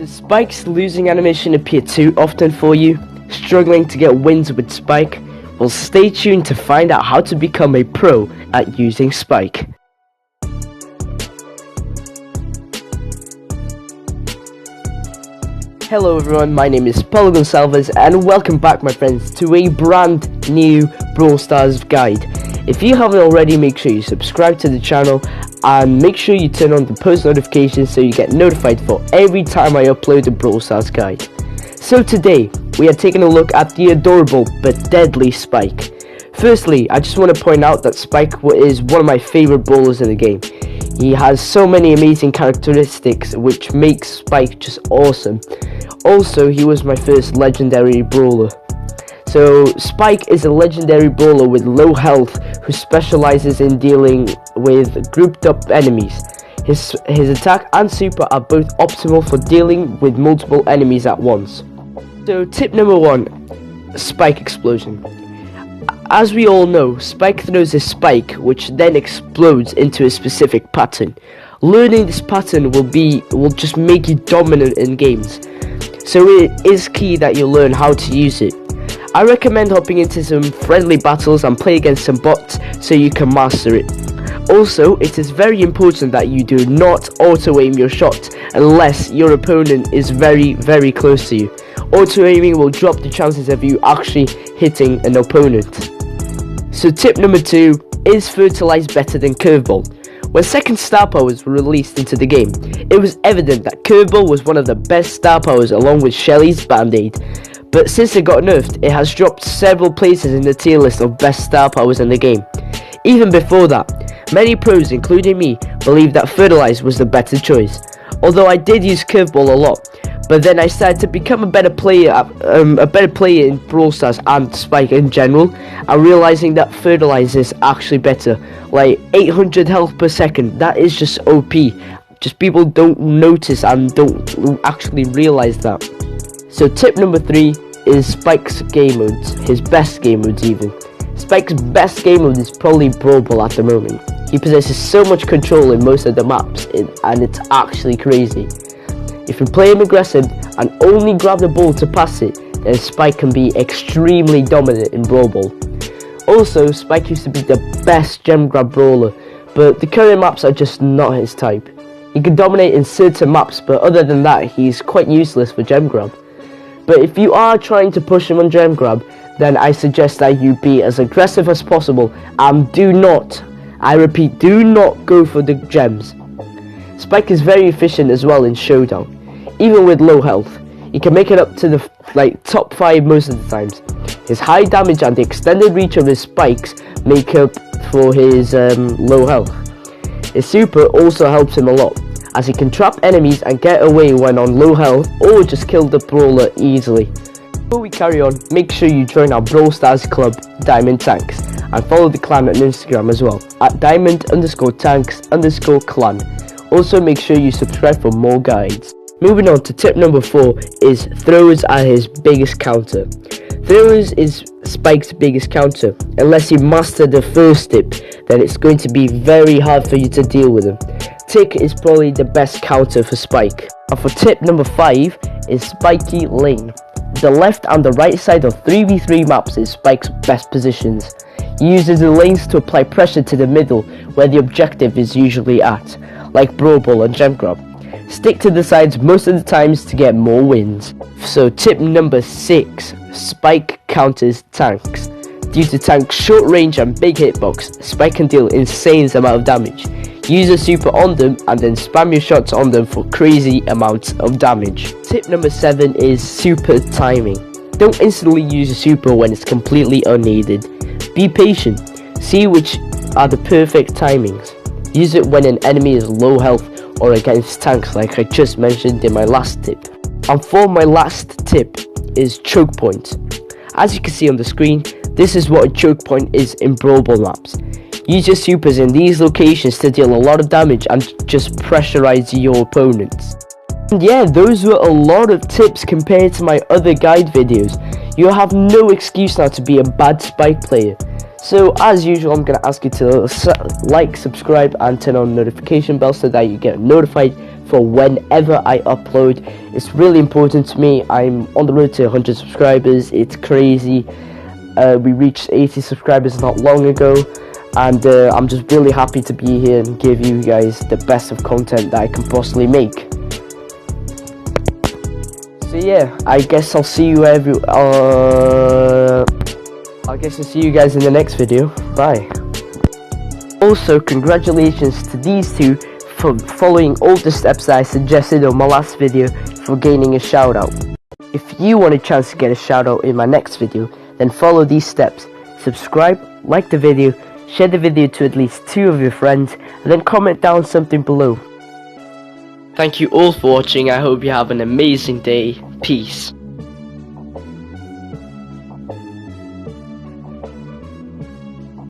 Does Spike's losing animation appear too often for you? Struggling to get wins with Spike? Well, stay tuned to find out how to become a pro at using Spike. Hello everyone, my name is Paulo Gonçalves and welcome back my friends to a brand new Brawl Stars guide. If you haven't already, make sure you subscribe to the channel and make sure you turn on the post notifications so you get notified for every time I upload a Brawl Stars guide. So today, we are taking a look at the adorable but deadly Spike. Firstly, I just want to point out that Spike is one of my favorite brawlers in the game. He has so many amazing characteristics which makes Spike just awesome. Also, he was my first legendary brawler. So Spike is a legendary brawler with low health who specializes in dealing with grouped up enemies. His attack and super are both optimal for dealing with multiple enemies at once. So tip number 1, Spike Explosion. As we all know, Spike throws a spike which then explodes into a specific pattern. Learning this pattern will just make you dominant in games. So it is key that you learn how to use it. I recommend hopping into some friendly battles and play against some bots so you can master it. Also, it is very important that you do not auto-aim your shot unless your opponent is very close to you. Auto-aiming will drop the chances of you actually hitting an opponent. So tip number 2 is fertilize better than Curveball. When second star powers were released into the game, it was evident that Curveball was one of the best star powers along with Shelly's Band-Aid. But since it got nerfed, it has dropped several places in the tier list of best star powers in the game. Even before that, many pros, including me, believed that Fertilize was the better choice. Although I did use Curveball a lot, but then I started to become a better player in Brawl Stars and Spike in general, and realizing that Fertilize is actually better. Like 800 health per second, that is just OP. Just people don't notice and don't actually realize that. So tip number 3 is Spike's game modes, his best game modes even. Spike's best game mode is probably Brawl Ball at the moment. He possesses so much control in most of the maps and it's actually crazy. If you play him aggressive and only grab the ball to pass it, then Spike can be extremely dominant in Brawl Ball. Also, Spike used to be the best gem grab brawler, but the current maps are just not his type. He can dominate in certain maps, but other than that, he's quite useless for gem grab. But if you are trying to push him on gem grab, then I suggest that you be as aggressive as possible and do not, I repeat, do not go for the gems. Spike is very efficient as well in Showdown. Even with low health, he can make it up to the top 5 most of the times. His high damage and the extended reach of his spikes make up for his low health. His super also helps him a lot, as he can trap enemies and get away when on low health or just kill the brawler easily. Before we carry on, make sure you join our Brawl Stars club, Diamond Tanks, and follow the clan on Instagram as well, at diamond_tanks_clan. Also make sure you subscribe for more guides. Moving on to tip number 4 is Throwers are his biggest counter. Throwers is Spike's biggest counter. Unless you master the first tip, then it's going to be very hard for you to deal with him. Tick is probably the best counter for Spike. And for tip number 5 is Spiky Lane. The left and the right side of 3v3 maps is Spike's best positions. He uses the lanes to apply pressure to the middle where the objective is usually at, like Brawl Ball and Gem Grab. Stick to the sides most of the times to get more wins. So tip number 6, Spike counters tanks. Due to tank's short range and big hitbox, Spike can deal insane amount of damage. Use a super on them and then spam your shots on them for crazy amounts of damage. Tip number 7 is super timing. Don't instantly use a super when it's completely unneeded. Be patient. See which are the perfect timings. Use it when an enemy is low health or against tanks like I just mentioned in my last tip. And for my last tip is choke point. As you can see on the screen, this is what a choke point is in Brawl Ball maps. Use your supers in these locations to deal a lot of damage and just pressurize your opponents. And yeah, those were a lot of tips compared to my other guide videos. You have no excuse now to be a bad Spike player. So as usual, I'm going to ask you to like, subscribe and turn on notification bell so that you get notified for whenever I upload. It's really important to me. I'm on the road to 100 subscribers. It's crazy. We reached 80 subscribers not long ago, and I'm just really happy to be here and give you guys the best of content that I can possibly make. So yeah, I guess I'll see you guys in the next video. Bye. Also, congratulations to these two for following all the steps that I suggested on my last video for gaining a shout out. If you want a chance to get a shout out in my next video, then follow these steps. Subscribe, like the video, share the video to at least 2 of your friends, and then comment down something below. Thank you all for watching. I hope you have an amazing day. Peace.